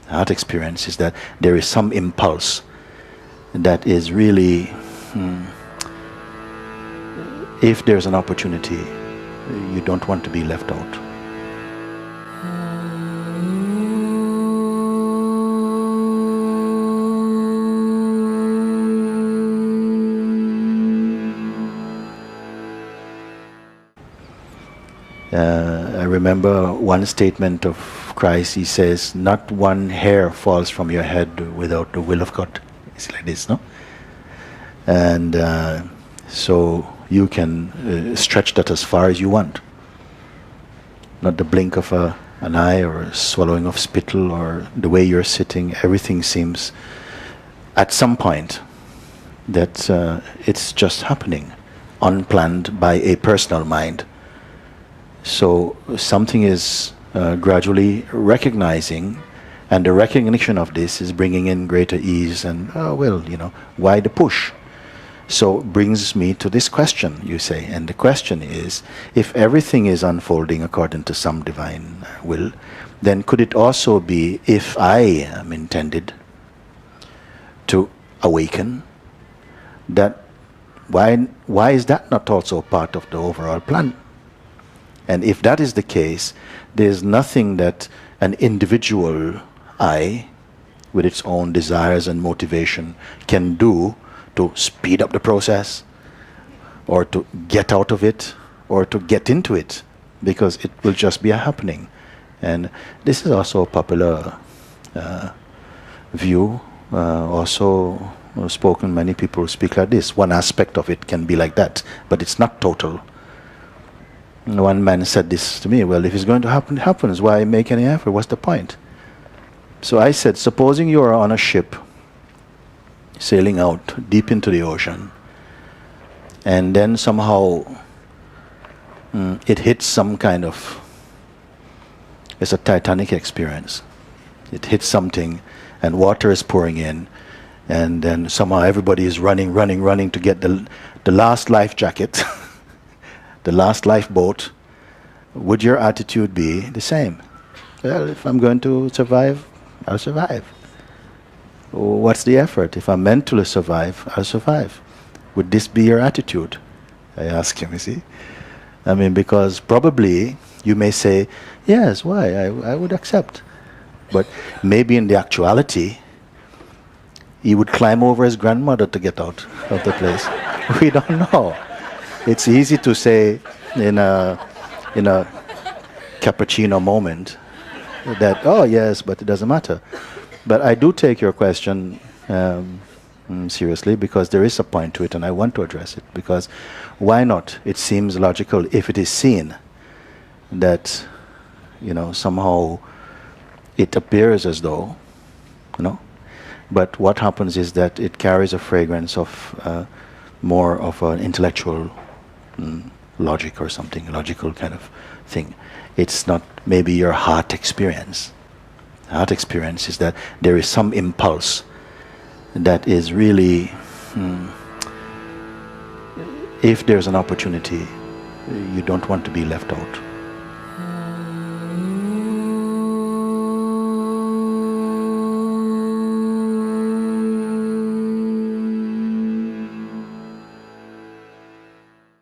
Heart experience is that there is some impulse that is really, if there's an opportunity, you don't want to be left out. I remember one statement of Christ. He says, not one hair falls from your head without the will of God. It's like this, no? And so you can stretch that as far as you want. Not the blink of an eye or a swallowing of spittle or the way you're sitting. Everything seems at some point that it's just happening, unplanned by a personal mind. So something is gradually recognizing, and the recognition of this is bringing in greater ease and, oh, well, you know, why the push? So brings me to this question, you say, and the question is, if everything is unfolding according to some divine will, then could it also be, if I am intended to awaken, that why is that not also part of the overall plan? And if that is the case, there's nothing that an individual I, with its own desires and motivation, can do to speed up the process, or to get out of it, or to get into it, because it will just be a happening. And this is also a popular view, also spoken. Many people speak like this. One aspect of it can be like that, but it's not total. One man said this to me, well, if it's going to happen, it happens. Why make any effort? What's the point? So I said, supposing you are on a ship sailing out deep into the ocean, and then somehow it hits some kind of, it's a Titanic experience. It hits something and water is pouring in, and then somehow everybody is running to get the last life jacket, the last lifeboat. Would your attitude be the same? Well, if I'm going to survive, I'll survive. What's the effort? If I'm meant to survive, I'll survive. Would this be your attitude? I ask him, you see. I mean, because probably you may say, yes, why? I would accept. But maybe in the actuality, he would climb over his grandmother to get out of the place. We don't know. It's easy to say in a cappuccino moment that, oh yes, but it doesn't matter. But I do take your question seriously, because there is a point to it and I want to address it. Because why not? It seems logical if it is seen that, you know, somehow it appears as though, you know, but what happens is that it carries a fragrance of more of an intellectual logic or something, logical kind of thing. It's not maybe your heart experience. Heart experience is that there is some impulse that is really, if there's an opportunity, you don't want to be left out.